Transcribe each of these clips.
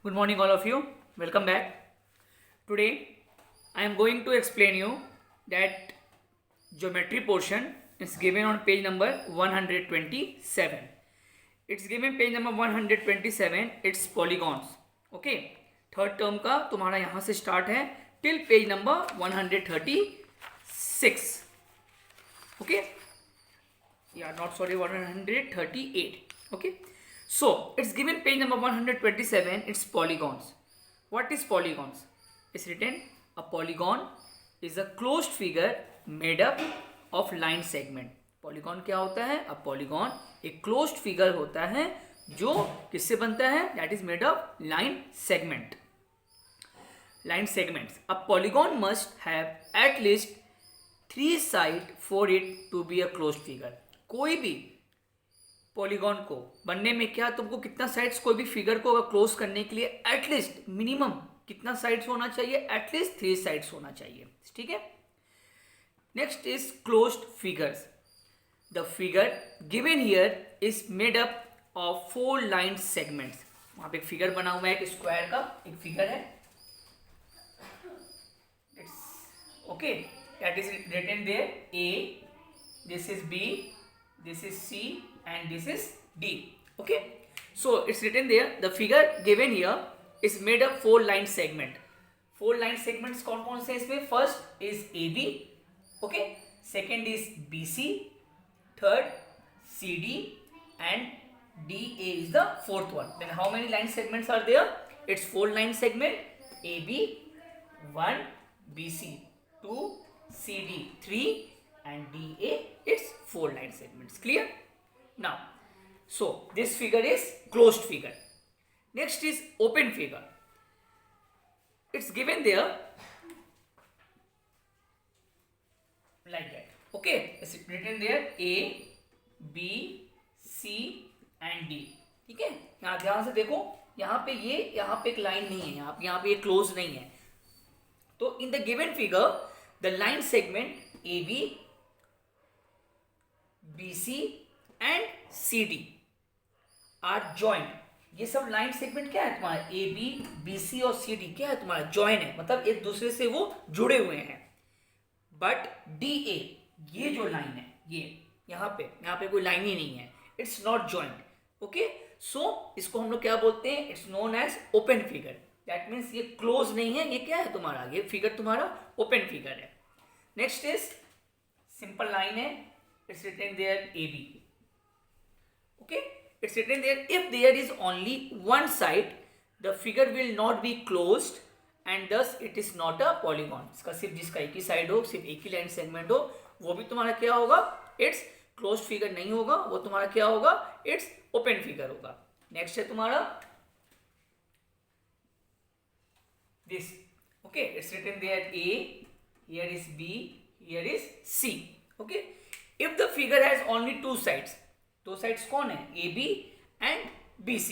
Good morning all of you. Welcome back. Today I am going to explain you that geometry portion is given on page number 127. It's given page number 127. It's polygons. Okay. Third term का तुम्हारा यहाँ से start है till page number 136. Okay. Yeah, not sorry, 138. Okay. So it's given page number 127. It's polygons. What is polygons? It's written a polygon is a closed figure made up of line segment. Polygon क्या होता है? A polygon एक closed figure होता है जो किससे बनता है? That is made of line segment. Line segments. A polygon must have at least 3 sides for it to be a closed figure. कोई भी पॉलीगॉन को बनने में क्या तुमको कितना साइड्स कोई भी फिगर को अगर क्लोज करने के लिए एटलीस्ट मिनिमम कितना साइड्स होना चाहिए? एटलीस्ट 3 साइड्स होना चाहिए. ठीक है. Next is closed figures. The figure given here is made up of 4 line segments. वहां पे एक फिगर बना हुआ है, एक स्क्वायर का एक फिगर है. Okay, that is written there A, this is B, this is C and this is D. Okay, so it's written there the figure given here is made up 4 line segment. 4 line segments कौन कौन से इसमें? First is AB, okay, second is BC, third CD and DA is the fourth one. Then how many line segments are there? It's 4 line segment. AB 1, BC 2, CD 3 and DA it's 4 line segments. Clear? Now, so this figure is closed figure. Next is open figure. It's given there like that. Okay, it's written there A, B, C and D. ठीक है. यहाँ ध्यान से देखो, यहाँ पे यहाँ पे एक लाइन नहीं है, यहाँ पे ये क्लोज नहीं है. तो in the given figure the line segment AB, BC and CD are joined. ये सब लाइन सेगमेंट क्या है तुम्हारा? AB, BC और CD क्या है तुम्हारा? जॉइन है, मतलब एक दूसरे से वो जुड़े हुए हैं. बट DA ये जो लाइन है, ये यहाँ पे कोई लाइन ही नहीं है. It's not joint. Okay, so इसको हम लोग क्या बोलते हैं? It's known as open figure. That means ये क्लोज नहीं है. ये क्या है तुम्हारा? ये फिगर तुम्हारा ओपन फिगर है. नेक्स्ट इज सिंपल लाइन है. It's written there AB. Okay, it's written there if there is only one side the figure will not be closed and thus it is not a polygon. इसका सिर्फ जिसका एक ही side हो, सिर्फ एक ही line segment हो, वो भी तुम्हारा क्या होगा? इट्स क्लोज्ड फिगर नहीं होगा, वो तुम्हारा क्या होगा? इट्स ओपन फिगर होगा. नेक्स्ट है तुम्हारा this. Okay, it's written there A, here is B, here is C. Okay, if the figure has only 2 sides, 2 sides कौन है? AB and BC,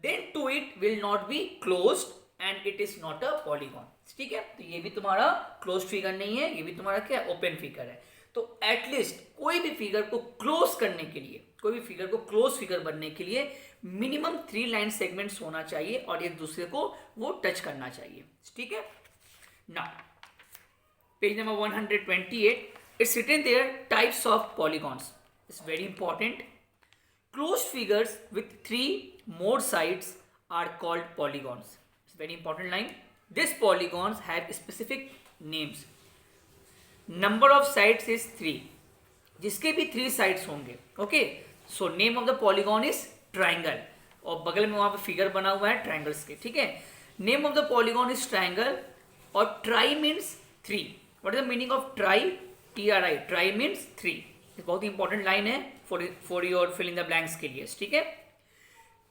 then to it will not be closed and it is not a polygon. ठीक है. तो ये भी तुम्हारा closed figure नहीं है, ये भी तुम्हारा क्या है? ओपन फिगर है. तो एटलीस्ट कोई भी फिगर को क्लोज करने के लिए, कोई भी फिगर को क्लोज फिगर बनने के लिए मिनिमम 3 लाइन सेगमेंट्स होना चाहिए और एक दूसरे को वो टच करना चाहिए. ठीक है. Now page number 128. It's written there types of polygons. It's very important. Closed figures with 3 more sides are called polygons. It's very important line. These polygons have specific names. Number of sides is 3. जिसके भी 3 sides होंगे. Okay. So name of the polygon is triangle. और बगल में वहाँ पे figure बना हुआ है triangles के. ठीक है. Name of the polygon is triangle और tri means 3. What is the meaning of tri? TRI, tri means 3. बहुत ही इंपॉर्टेंट लाइन है for your fill in the blanks के लिए. ठीक है.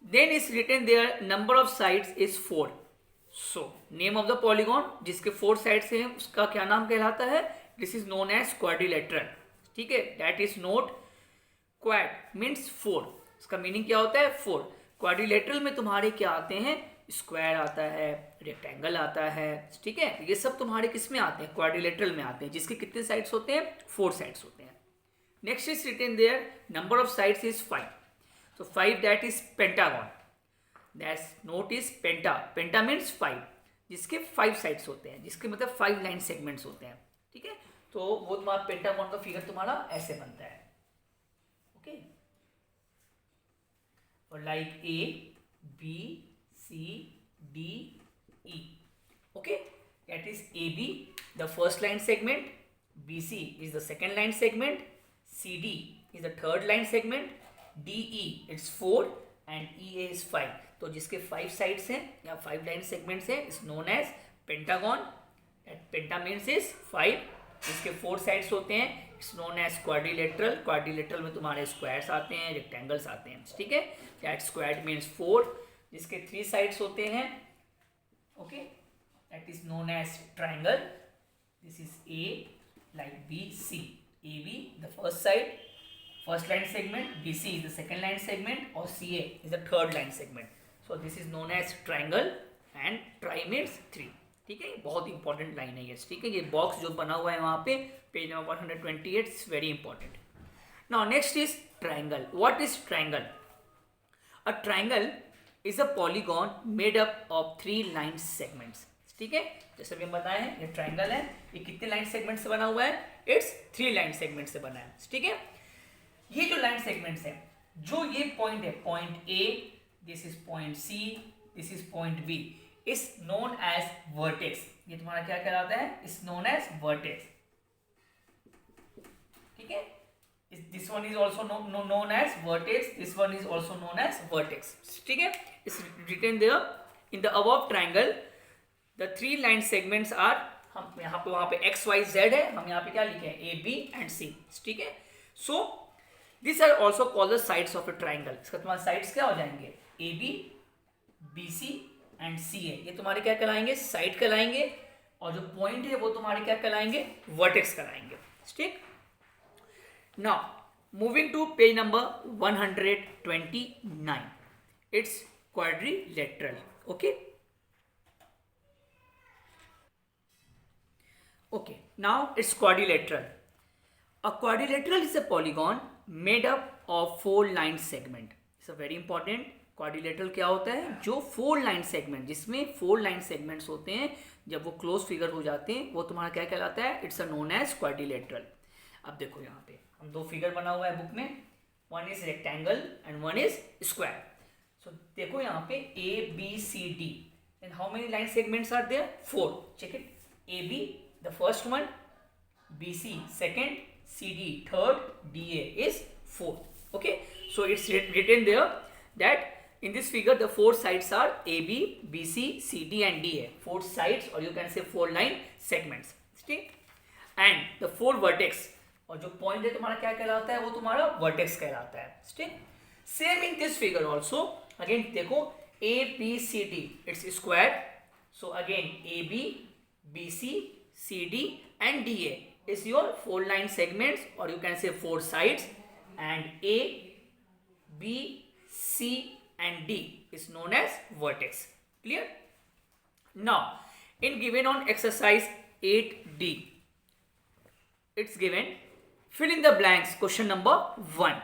Then is written there number of sides is 4. So name of the polygon जिसके 4 sides हैं उसका क्या नाम कहलाता है? This is known as quadrilateral. ठीक है. That is note quad means 4. इसका मीनिंग क्या होता है? 4. क्वाड्रिलेटरल में तुम्हारे क्या आते हैं? स्क्वायर आता है, रेक्टेंगल आता है. ठीक है. ये सब तुम्हारे किस में आते हैं? क्वाड्रिलेटरल में आते हैं, जिसके कितने साइड्स होते हैं? 4 साइड्स होते हैं. Next is written there number of sides is 5. So 5, that is pentagon. That note is penta. Penta means 5, जिसके 5 साइड्स होते हैं, जिसके मतलब 5 लाइन सेगमेंट्स होते हैं. ठीक है, तो वो तुम्हारा पेंटागन का फिगर तुम्हारा ऐसे बनता है. ओके, और like A B C D E. Okay, that is AB, the first line segment, BC is the second line segment, CD is the third line segment, DE it's 4 and EA is 5. तो जिसके 5 sides हैं या 5 line segments हैं is known as pentagon. Penta means is 5. जिसके 4 sides होते हैं it's known as quadrilateral. Quadrilateral में तुम्हारे squares आते हैं, rectangles आते हैं. ठीक है, that squared means 4. जिसके 3 sides होते हैं, okay, that is known as triangle. This is A, like BC. AB the first side, first line segment, BC is the second line segment, or CA is the third line segment. So this is known as triangle and tri means 3. ठीक है, बहुत important line है ये. ठीक है, ये box जो बना हुआ है वहाँ पे page number 128 is very important. Now next is triangle. What is triangle? A triangle is a polygon made up of 3 line segments. ठीक है, जैसे भी हम बताए हैं ये ट्राइंगल है. ये कितने लाइन सेगमेंट से बना हुआ है? इट्स 3 लाइन सेगमेंट से बना है. ठीक है, ये जो लाइन सेगमेंट्स है, जो ये पॉइंट है, point A, this is point C, this is point B, is known as vertex. ये तुम्हारा क्या कहलाता है? Is known as vertex. ठीक है, this one is also known as vertex, this one is also known as vertex. ठीक है, it's written there in the above triangle. The 3 line segments are, हम यहाँ पे वहाँ पे x y z है, हम यहाँ पे क्या लिखे हैं? A B and C. ठीक है, so these are also called the sides of a triangle. इसका तुम्हारे sides क्या हो जाएंगे? A B, B C and C A. ये तुम्हारे क्या कहलाएंगे? साइड कहलाएंगे. और जो पॉइंट है वो तुम्हारे क्या कहलाएंगे? वर्टेक्स कहलाएंगे. ठीक. Now moving to page number 129. It's quadrilateral. Okay. Okay, now it's quadrilateral. A quadrilateral is a polygon made up of 4 line segment. It's a very important. Quadrilateral क्या होता है? जो 4 line segment, जिसमें 4 line segments होते हैं, जब वो close figure हो जाते हैं, वो तुम्हारा क्या कहलाता है? It's a known as quadrilateral. अब देखो यहाँ पे हम 2 फिगर बना हुआ है बुक में. One is rectangle and one is square. So देखो यहाँ पे A B C D. And how many line segments are there? 4. Check it. A B the first one, BC second, CD third, DA is 4. Okay, so it's written there that in this figure the 4 sides are AB, BC, CD and DA. 4 sides, or you can say 4 line segments. ठीक, and the 4 vertex, और जो point है तुम्हारा क्या कहलाता है? वो तुम्हारा vertex कहलाता है. ठीक, same in this figure also. Again देखो A B C D, it's square. So again AB, BC, CD and DA is your 4 line segments, or you can say 4 sides, and A, B, C and D is known as vertex. Clear? Now in given on exercise 8D, it's given, fill in the blanks. Question number 1.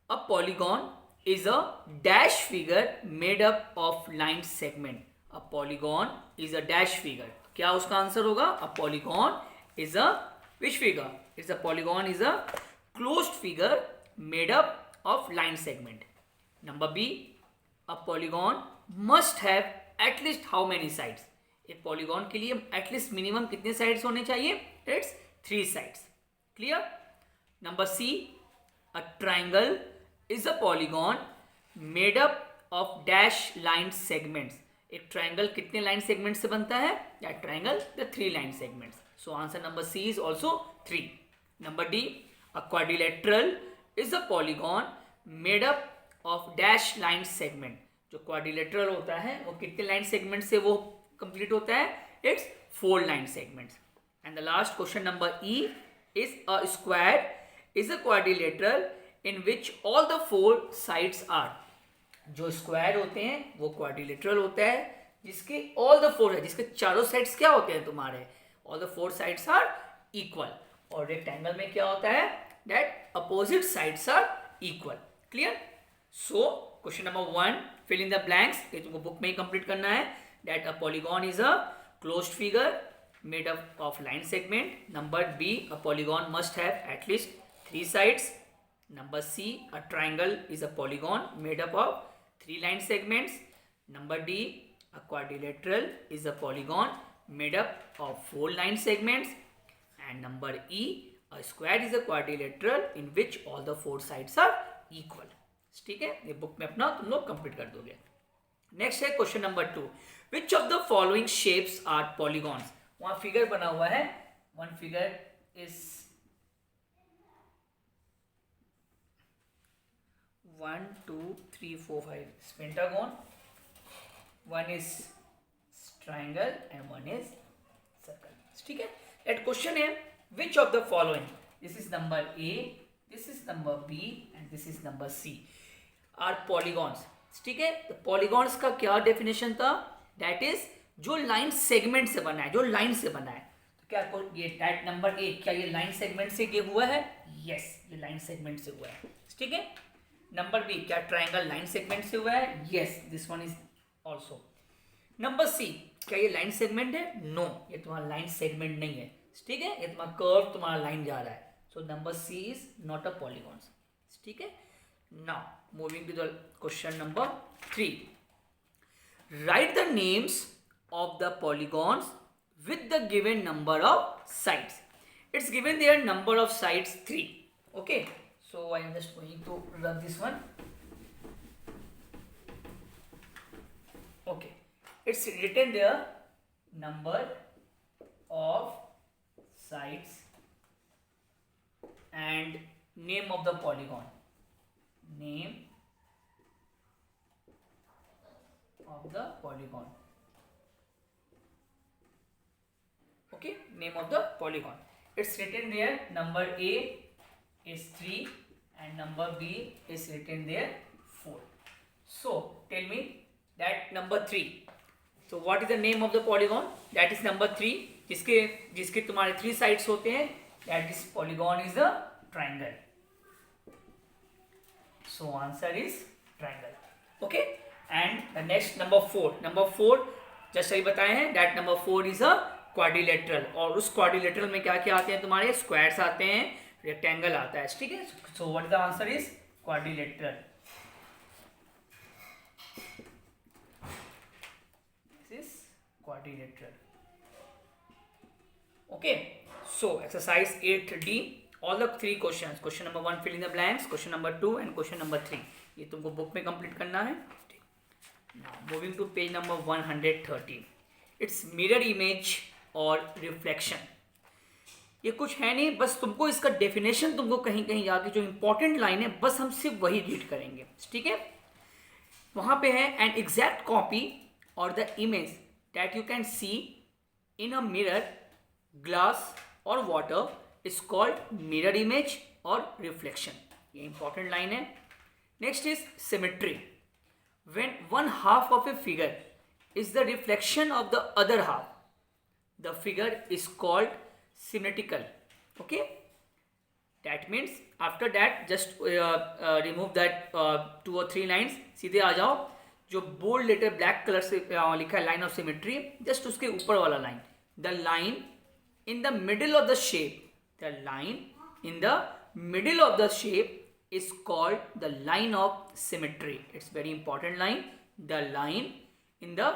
A polygon is a dash figure made up of line segment. A polygon is a dash figure. क्या उसका answer होगा? A polygon is a which figure? It's a polygon is a closed figure made up of line segment. Number B, a polygon must have at least how many sides? एक polygon के लिए at least minimum कितने sides होने चाहिए? It's 3 sides. Clear? Number C, a triangle is a polygon made up of dash line segments. एक triangle कितने line segment से बनता है? या triangle the 3 line segments. So answer number C is also 3. Number D, a quadrilateral is a polygon made up of dash line segment. जो quadrilateral होता है वो कितने लाइन सेगमेंट से वो कंप्लीट होता है? It's 4 line segments. And the last question number E is a square is a quadrilateral in which all the 4 sides are. जो स्क्वायर होते हैं वो क्वाड्रिलेटरल होता है जिसके ऑल द 4 है, जिसके चारों साइड्स क्या होते हैं तुम्हारे? All the 4 sides are equal. और रेक्टेंगल में क्या होता है? That opposite sides are equal. Clear? So question number 1, fill in the blanks, ये तुमको बुक में ही कंप्लीट करना है. That a polygon is a closed figure made up of line segment. Number B, a polygon must have at least 3 sides. Number C, a triangle is a polygon made up of 3 line segments. Number D, a quadrilateral is a polygon made up of 4 line segments. And number E, a square is a quadrilateral in which all the 4 sides are equal. ठीक है, ये book में अपना तुम लोग complete कर दोगे. Next है question number 2. Which of the following shapes are polygons. वहां फिगर बना हुआ है. One figure is 1 2 3 4 5 pentagon, one is triangle and one is circle. ठीक है, दैट क्वेश्चन है which of the following, this is number A, this is number B and this is number C are polygons. ठीक है, तो polygons का क्या definition था. That is जो लाइन सेगमेंट से बना है, जो लाइन से बना है. तो क्या ये दैट नंबर ए, क्या ये लाइन सेगमेंट से ये हुआ है. यस, ये लाइन सेगमेंट से हुआ है. ठीक है. नंबर बी, क्या ट्राइंगल लाइन सेगमेंट से हुआ है. Yes, this one is also. Number C, क्या ये लाइन सेगमेंट है. नो, ये तुम्हारा लाइन सेगमेंट नहीं है. ठीक है, ये तुम्हारा कर्व, तुम्हारा लाइन जा रहा है. So number C is not a polygon. ठीक है. Now moving to the question number 3. Write the names of the polygons with the given number of sides. It's given there number of sides 3. Okay, so I am just going to run this one. Okay, it's written there number of sides and name of the polygon. Name of the polygon. Okay, name of the polygon. It's written there number A is 3 and number B is written there 4. So tell me that number 3. So what is the name of the polygon? That is number 3. जिसके तुम्हारे 3 sides होते हैं. That is polygon is a triangle. So answer is triangle. Okay, and the next number 4. Number 4 just सही बताए हैं. That number 4 is a quadrilateral. और उस quadrilateral में क्या क्या आते हैं तुम्हारे. Squares आते हैं, rectangle आता है. ठीक है. So what the answer is quadrilateral. This is quadrilateral. Okay. So exercise 8D. All the 3 questions. Question number 1 fill in the blanks. Question number 2 and question number 3. ये तुमको बुक में कंप्लीट करना है. Now moving to page number 130. It's mirror image और reflection. ये कुछ है नहीं, बस तुमको इसका डेफिनेशन तुमको कहीं कहीं जाके जो इंपॉर्टेंट लाइन है बस हम सिर्फ वही रीड करेंगे. ठीक है. वहाँ पे है an exact copy or the image that you can see in a mirror, glass or water is called mirror image or reflection. ये important लाइन है. Next is symmetry. When one half of a figure is the reflection of the other half, the figure is called symmetrical. Okay. That means after that just remove that 2 or 3 lines. सीधे आ जाओ. जो bold letter black colour से लिखा है line of symmetry, just उसके ऊपर वाला line. The line in the middle of the shape, the line in the middle of the shape is called the line of symmetry. It's very important line. The line in the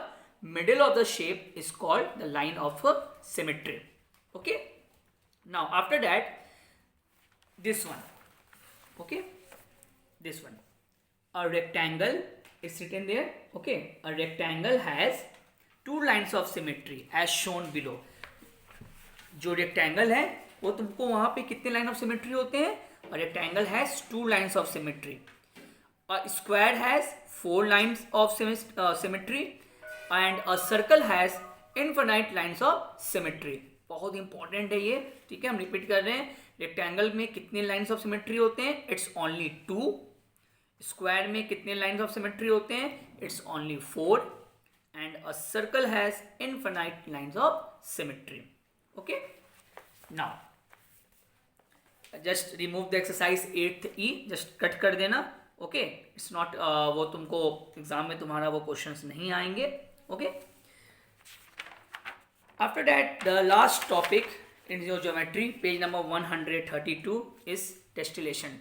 middle of the shape is called the line of symmetry. Okay. Now after that, this one. Okay, this one. A rectangle is written there. Okay, a rectangle has 2 lines of symmetry as shown below. जो rectangle है वो तुमको वहाँ पे कितने line of symmetry होते हैं. और rectangle has 2 lines of symmetry. A square has 4 lines of symmetry and a circle has infinite lines of symmetry. बहुत इंपॉर्टेंट है ये. ठीक है, हम रिपीट कर रहे हैं. रेक्टेंगल में कितने लाइन्स ऑफ सिमेट्री होते हैं. It's only 2. स्क्वायर में कितने लाइन्स ऑफ सिमेट्री होते हैं. It's only 4. And a circle has infinite lines of symmetry. Okay, now just remove the exercise 8E. just cut कर देना. ओके, इट्स नॉट वो तुमको एग्जाम में तुम्हारा वो क्वेश्चंस नहीं आएंगे. Okay, after that the last topic in your geometry, page number 132, is tessellation.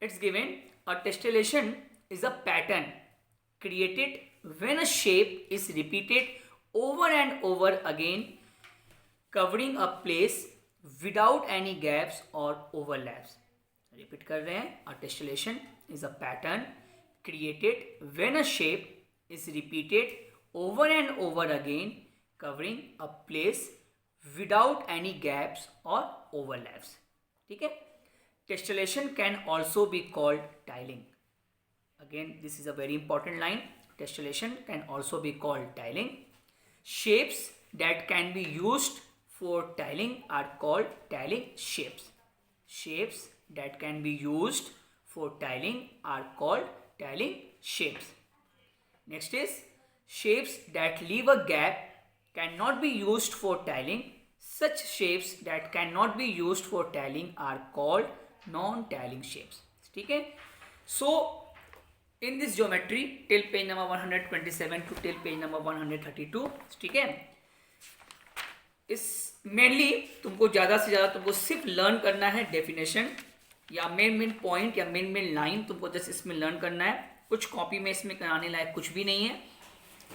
It's given a tessellation is a pattern created when a shape is repeated over and over again, covering a place without any gaps or overlaps. Repeat कर रहे हैं. A tessellation is a pattern created when a shape is repeated over and over again, covering a place without any gaps or overlaps. ठीक है. Tessellation can also be called tiling. Again, this is a very important line. Tessellation can also be called tiling. Shapes that can be used for tiling are called tiling shapes. Shapes that can be used for tiling are called tiling shapes. Next is shapes that leave a gap cannot be used for tiling. Such shapes that cannot be used for tiling are called non-tiling shapes. ठीक है. So in this geometry till page number 127 to till page number 132, ठीक है, इस mainly तुमको ज़्यादा से ज़्यादा तुमको सिर्फ लर्न करना है डेफिनेशन या मेन पॉइंट या मेन लाइन तुमको जस्ट इसमें लर्न करना है. कुछ कॉपी में इसमें कराने लायक कुछ भी नहीं है.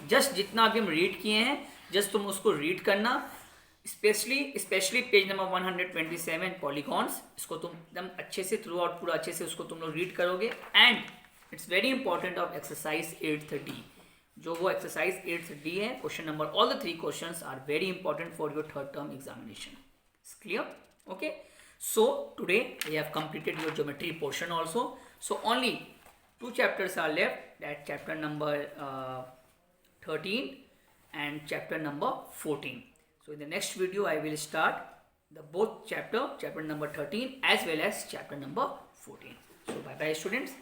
जस्ट जितना अभी हम रीड किए हैं जस्ट तुम उसको रीड करना. स्पेशली पेज नंबर 127 पॉलीगॉन्स, इसको तुम एकदम अच्छे से थ्रू आउट पूरा अच्छे से उसको तुम लोग रीड करोगे. And it's very important of exercise 830, जो वो एक्सरसाइज 830 है. Question number all the 3 questions are very important for your third term examination. It's clear. Okay, so today we have completed your geometry portion also. So only 2 chapters are left, that chapter number 13 and chapter number 14. So in the next video I will start the both chapter number 13 as well as chapter number 14. So bye bye students.